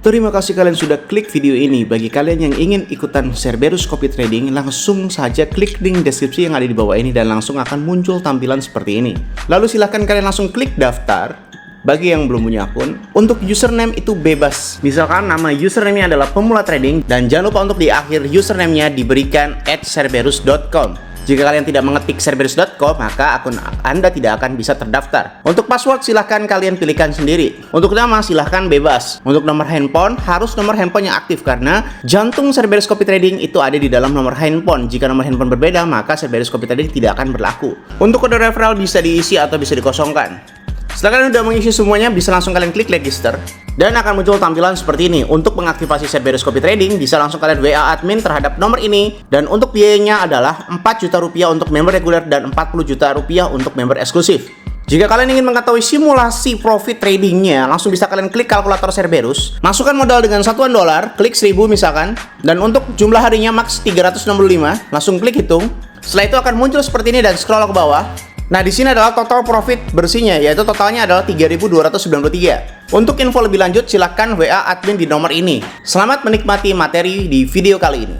Terima kasih kalian sudah klik video ini. Bagi kalian yang ingin ikutan Cerberus Copy Trading, langsung saja klik link deskripsi yang ada di bawah ini dan langsung akan muncul tampilan seperti ini. Lalu silahkan kalian langsung klik daftar. Bagi yang belum punya akun, untuk username itu bebas. Misalkan nama username-nya adalah pemula trading dan jangan lupa untuk di akhir username-nya diberikan @cerberus.com. Jika kalian tidak mengetik cerberus.com, maka akun Anda tidak akan bisa terdaftar. Untuk password silahkan kalian pilihkan sendiri. Untuk nama silahkan bebas. Untuk nomor handphone harus nomor handphone yang aktif karena jantung Cerberus Copy Trading itu ada di dalam nomor handphone. Jika nomor handphone berbeda, maka Cerberus Copy Trading tidak akan berlaku. Untuk kode referral bisa diisi atau bisa dikosongkan. Setelah kalian sudah mengisi semuanya, bisa langsung kalian klik register dan akan muncul tampilan seperti ini. Untuk mengaktifasi Cerberus Copy Trading, bisa langsung kalian WA admin terhadap nomor ini. Dan untuk biayanya adalah 4 juta rupiah untuk member reguler dan 40 juta rupiah untuk member eksklusif. Jika kalian ingin mengetahui simulasi profit tradingnya, langsung bisa kalian klik kalkulator Cerberus, masukkan modal dengan satuan dolar, klik 1000 misalkan, dan untuk jumlah harinya max 365, langsung klik hitung. Setelah itu akan muncul seperti ini dan scroll ke bawah. Nah, di sini adalah total profit bersihnya, yaitu totalnya adalah 3.293. Untuk info lebih lanjut, silahkan WA admin di nomor ini. Selamat menikmati materi di video kali ini.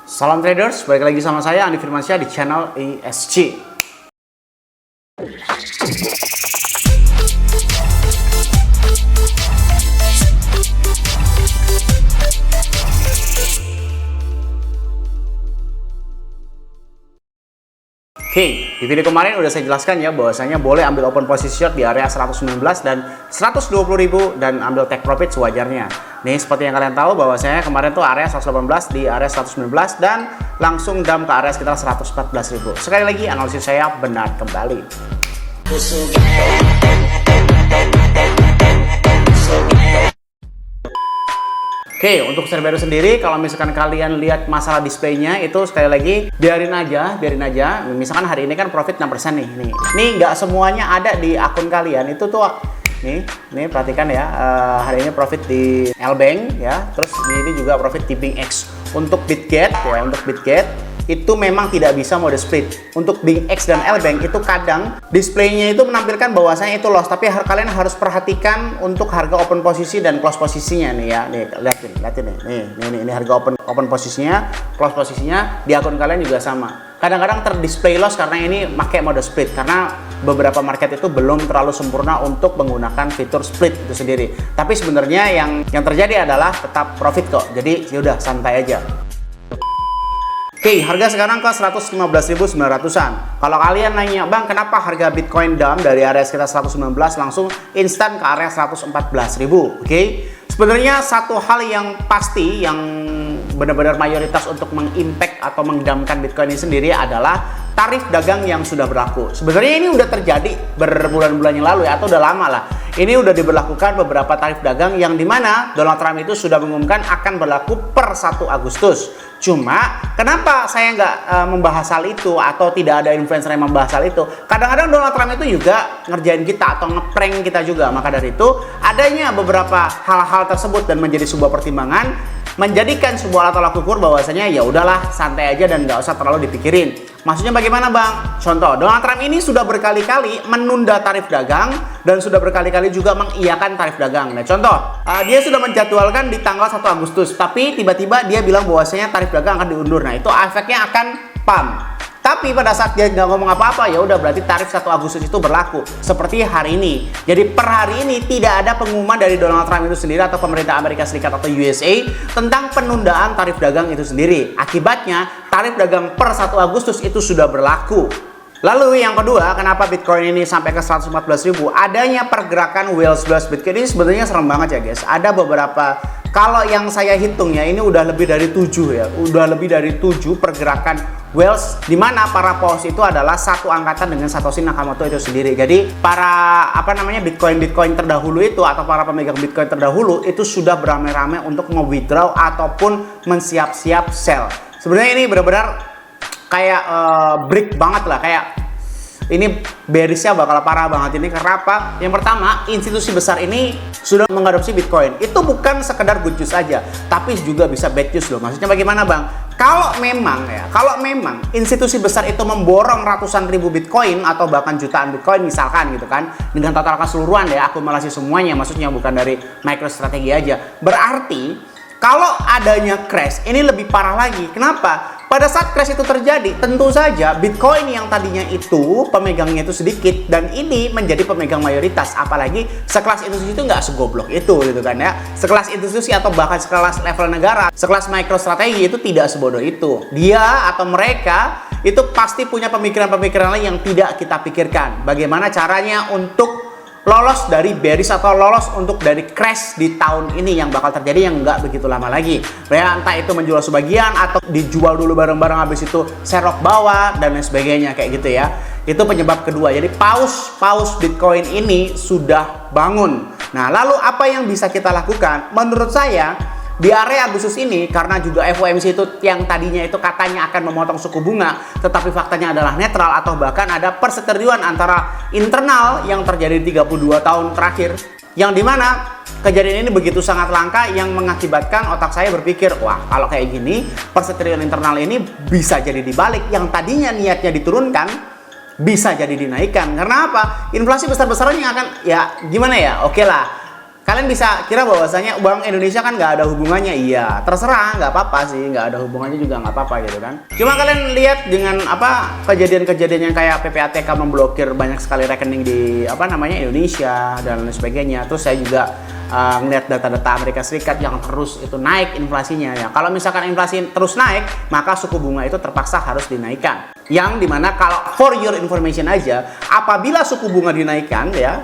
Salam traders, balik lagi sama saya Andi Firmansyah di channel ESG. Oke, di video kemarin udah saya jelaskan ya bahwasanya boleh ambil open position short di area 119 dan 120.000 dan ambil take profit sewajarnya. Nih, seperti yang kalian tahu bahwasanya kemarin tuh area 118 di area 119 dan langsung dump ke area sekitar 114.000. Sekali lagi analisis saya benar kembali. Oke, untuk Cerberus sendiri, kalau misalkan kalian lihat masalah displaynya itu sekali lagi biarin aja. Misalkan hari ini kan profit 6% nih. Nih nggak semuanya ada di akun kalian. Itu tuh nih perhatikan ya. Hari ini profit di Lbank ya. Terus ini juga profit di BingX. Untuk Bitget ya, itu memang tidak bisa mode split. Untuk BingX dan Lbank itu kadang displaynya itu menampilkan bahwasanya itu loss, tapi kalian harus perhatikan untuk harga open posisi dan close posisinya nih ya. Nih, lihatin nih. Ini harga open posisinya, close posisinya di akun kalian juga sama. Kadang-kadang terdisplay loss karena ini pakai mode split karena beberapa market itu belum terlalu sempurna untuk menggunakan fitur split itu sendiri. Tapi sebenarnya yang terjadi adalah tetap profit kok. Jadi yaudah santai aja. Oke, harga sekarang ke 115.900-an. Kalau kalian nanya, Bang, kenapa harga Bitcoin dump dari area sekitar 119 langsung instan ke area 114.000? Oke, sebenarnya satu hal yang pasti yang benar-benar mayoritas untuk mengimpact atau mengdamkan Bitcoin ini sendiri adalah tarif dagang yang sudah berlaku. Sebenarnya ini udah terjadi berbulan-bulan yang lalu ya, atau udah lama lah. Ini udah diberlakukan beberapa tarif dagang yang dimana Donald Trump itu sudah mengumumkan akan berlaku per 1 Agustus. Cuma kenapa saya nggak membahas hal itu atau tidak ada influencer yang membahas hal itu? Kadang-kadang Donald Trump itu juga ngerjain kita atau ngeprank kita juga. Maka dari itu adanya beberapa hal-hal tersebut dan menjadi sebuah pertimbangan menjadikan sebuah alat tolak ukur bahwasanya ya udahlah santai aja dan nggak usah terlalu dipikirin. Maksudnya bagaimana, Bang? Contoh, Donald Trump ini sudah berkali-kali menunda tarif dagang dan sudah berkali-kali juga mengiyakan tarif dagang. Nah, contoh, dia sudah menjadwalkan di tanggal 1 Agustus, tapi tiba-tiba dia bilang bahwasanya tarif dagang akan diundur. Nah, itu efeknya akan pump. Tapi pada saat dia nggak ngomong apa-apa, ya udah berarti tarif 1 Agustus itu berlaku. Seperti hari ini. Jadi per hari ini tidak ada pengumuman dari Donald Trump itu sendiri atau pemerintah Amerika Serikat atau USA tentang penundaan tarif dagang itu sendiri. Akibatnya tarif dagang per 1 Agustus itu sudah berlaku. Lalu yang kedua, kenapa Bitcoin ini sampai ke 114.000? Adanya pergerakan whales Bitcoin ini sebenarnya serem banget ya guys. Ada beberapa, kalau yang saya hitung ya, ini udah lebih dari 7 ya. Udah lebih dari 7 pergerakan whales, dimana para paus itu adalah satu angkatan dengan Satoshi Nakamoto itu sendiri. Jadi para Bitcoin terdahulu itu atau para pemegang Bitcoin terdahulu itu sudah beramai-ramai untuk nge-withdraw ataupun mensiap-siap sell. Sebenarnya ini benar-benar kayak break banget lah, kayak Ini bearisnya bakal parah banget ini. Karena apa? Yang pertama, institusi besar ini sudah mengadopsi Bitcoin. Itu bukan sekedar good news aja, tapi juga bisa bad news loh. Maksudnya bagaimana bang? Kalau memang institusi besar itu memborong ratusan ribu Bitcoin atau bahkan jutaan Bitcoin misalkan gitu kan, dengan total keseluruhan ya, akumulasi semuanya, maksudnya bukan dari MicroStrategy aja. Berarti kalau adanya crash ini lebih parah lagi. Kenapa? Pada saat crash itu terjadi, tentu saja Bitcoin yang tadinya itu pemegangnya itu sedikit dan ini menjadi pemegang mayoritas. Apalagi sekelas institusi itu nggak segoblok itu gitu kan ya. Sekelas institusi atau bahkan sekelas level negara, sekelas MicroStrategy itu tidak sebodoh itu. Dia atau mereka itu pasti punya pemikiran-pemikiran lain yang tidak kita pikirkan. Bagaimana caranya untuk lolos dari bearish atau lolos untuk dari crash di tahun ini yang bakal terjadi yang nggak begitu lama lagi. Ya, entah itu menjual sebagian atau dijual dulu bareng-bareng habis itu serok bawah dan lain sebagainya kayak gitu ya. Itu penyebab kedua. Jadi paus Bitcoin ini sudah bangun. Nah, lalu apa yang bisa kita lakukan? Menurut saya di area Agustus ini, karena juga FOMC itu yang tadinya itu katanya akan memotong suku bunga, tetapi faktanya adalah netral atau bahkan ada perseteruan antara internal yang terjadi di 32 tahun terakhir, yang dimana kejadian ini begitu sangat langka yang mengakibatkan otak saya berpikir, wah kalau kayak gini perseteruan internal ini bisa jadi dibalik, yang tadinya niatnya diturunkan bisa jadi dinaikkan. Karena apa? Inflasi besar-besarannya akan ya gimana ya, oke lah. Kalian bisa kira bahwasanya Bank Indonesia kan nggak ada hubungannya. Iya, terserah, nggak apa-apa sih, nggak ada hubungannya juga nggak apa-apa gitu kan. Cuma kalian lihat dengan apa kejadian-kejadian yang kayak PPATK memblokir banyak sekali rekening di Indonesia dan lain sebagainya. Terus saya juga ngeliat data-data Amerika Serikat yang terus itu naik inflasinya ya. Kalau misalkan inflasi terus naik, maka suku bunga itu terpaksa harus dinaikkan. Yang dimana kalau for your information aja, apabila suku bunga dinaikkan ya,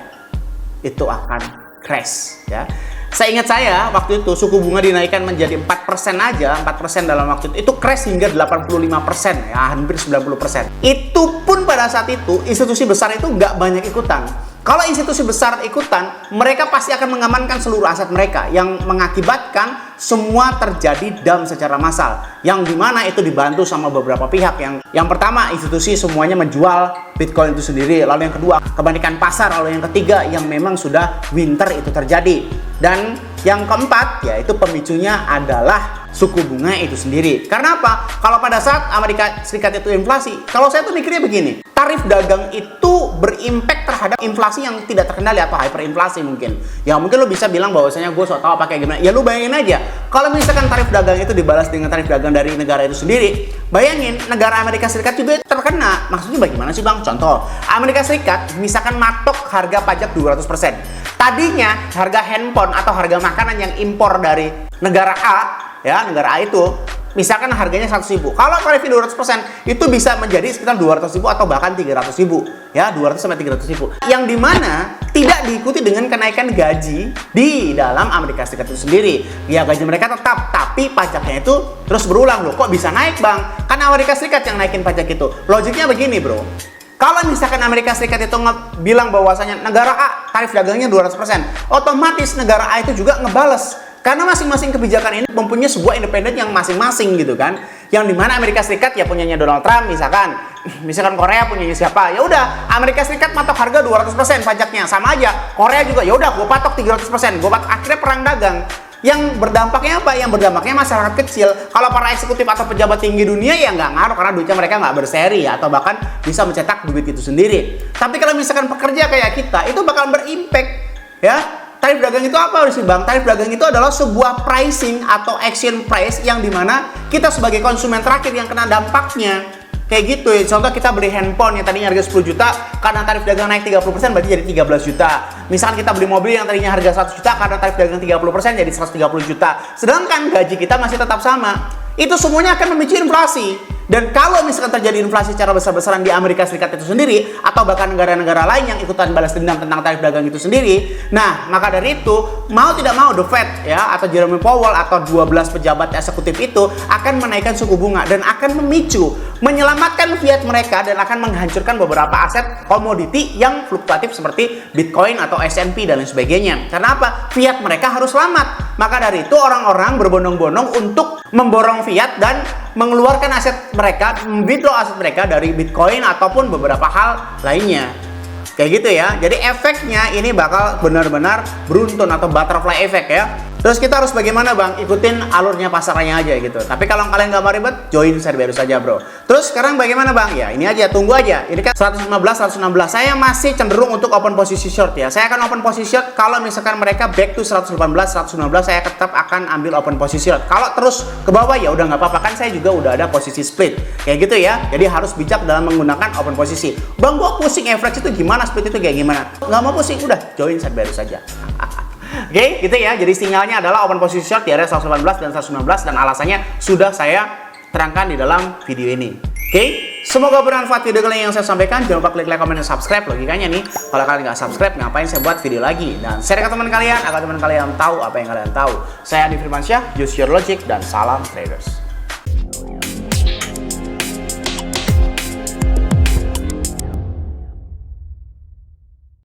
itu akan crash ya. Seingat saya waktu itu suku bunga dinaikkan menjadi 4% aja, 4% dalam waktu itu crash hingga 85% ya, hampir 90%. Itu pun pada saat itu institusi besar itu nggak banyak ikutan. Kalau institusi besar ikutan, mereka pasti akan mengamankan seluruh aset mereka yang mengakibatkan semua terjadi dump secara massal. Yang dimana itu dibantu sama beberapa pihak. Yang pertama, institusi semuanya menjual Bitcoin itu sendiri. Lalu yang kedua, kebanikan pasar. Lalu yang ketiga, yang memang sudah winter itu terjadi. Dan yang keempat, yaitu pemicunya adalah suku bunga itu sendiri. Karena apa? Kalau pada saat Amerika Serikat itu inflasi, kalau saya tuh mikirnya begini, tarif dagang itu berimpact terhadap inflasi yang tidak terkendali atau hyperinflasi mungkin. Ya mungkin lo bisa bilang bahwasanya gue so tau apa kayak gimana. Ya lu bayangin aja, kalau misalkan tarif dagang itu dibalas dengan tarif dagang dari negara itu sendiri, bayangin negara Amerika Serikat juga terkena. Maksudnya bagaimana sih bang? Contoh, Amerika Serikat misalkan matok harga pajak 200%. Tadinya harga handphone atau harga makanan yang impor dari negara A, ya negara A itu misalkan harganya 100.000. Kalau tarifnya 200% itu bisa menjadi sekitar 200.000 atau bahkan 300.000 ya, 200 sampai 300.000. Yang dimana tidak diikuti dengan kenaikan gaji di dalam Amerika Serikat itu sendiri. Ya gaji mereka tetap, tapi pajaknya itu terus berulang. Loh kok bisa naik bang? Kan Amerika Serikat yang naikin pajak itu. Logiknya begini bro, kalau misalkan Amerika Serikat itu bilang bahwasanya negara A tarif dagangnya 200%, otomatis negara A itu juga ngebales. Karena masing-masing kebijakan ini mempunyai sebuah independen yang masing-masing gitu kan. Yang dimana Amerika Serikat ya punyanya Donald Trump misalkan Korea punyanya siapa? Ya udah, Amerika Serikat matok harga 200% pajaknya, sama aja. Korea juga ya udah, gue patok 300%, akhirnya perang dagang. Yang berdampaknya apa? Yang berdampaknya masyarakat kecil. Kalau para eksekutif atau pejabat tinggi dunia ya nggak ngaruh karena duitnya mereka nggak berseri ya, atau bahkan bisa mencetak duit itu sendiri. Tapi kalau misalkan pekerja kayak kita, itu bakal berimpact ya. Tarif dagang itu apa sih bang? Tarif dagang itu adalah sebuah pricing atau action price yang dimana kita sebagai konsumen terakhir yang kena dampaknya. Kayak gitu ya, contoh kita beli handphone yang tadinya harga 10 juta, karena tarif dagang naik 30% berarti jadi 13 juta. Misalkan kita beli mobil yang tadinya harga 100 juta, karena tarif dagang 30% jadi 130 juta. Sedangkan gaji kita masih tetap sama. Itu semuanya akan memicu inflasi. Dan kalau misalkan terjadi inflasi secara besar-besaran di Amerika Serikat itu sendiri, atau bahkan negara-negara lain yang ikutan balas dendam tentang tarif dagang itu sendiri, nah maka dari itu mau tidak mau The Fed ya atau Jerome Powell atau 12 pejabat eksekutif itu akan menaikkan suku bunga dan akan memicu menyelamatkan fiat mereka dan akan menghancurkan beberapa aset komoditi yang fluktuatif seperti Bitcoin atau S&P dan lain sebagainya. Karena apa? Fiat mereka harus selamat. Maka dari itu orang-orang berbondong-bondong untuk memborong fiat dan mengeluarkan aset mereka, withdraw aset mereka dari Bitcoin ataupun beberapa hal lainnya. Kayak gitu ya. Jadi efeknya ini bakal benar-benar beruntun atau butterfly effect ya. Terus kita harus bagaimana bang? Ikutin alurnya pasarnya aja gitu. Tapi kalau kalian nggak mau ribet, join Cerberus aja bro. Terus sekarang bagaimana bang? Ya ini aja, tunggu aja. Ini kan 115, 116. Saya masih cenderung untuk open posisi short ya. Saya akan open posisi short kalau misalkan mereka back to 118, 119, saya tetap akan ambil open posisi short. Kalau terus ke bawah ya udah nggak apa-apa, kan saya juga udah ada posisi split. Kayak gitu ya. Jadi harus bijak dalam menggunakan open posisi. Bang, gua pusing average itu gimana, split itu kayak gimana? Nggak mau pusing, udah join Cerberus aja. Oke, gitu ya. Jadi sinyalnya adalah open posisi short di area 118 dan 119 dan alasannya sudah saya terangkan di dalam video ini. Oke, semoga bermanfaat video kalian yang saya sampaikan. Jangan lupa klik like, comment, dan subscribe. Logikanya nih, kalau kalian nggak subscribe, ngapain saya buat video lagi? Dan share ke teman kalian agar teman kalian tahu apa yang kalian tahu. Saya Adi Firmansyah, use your logic, dan salam traders.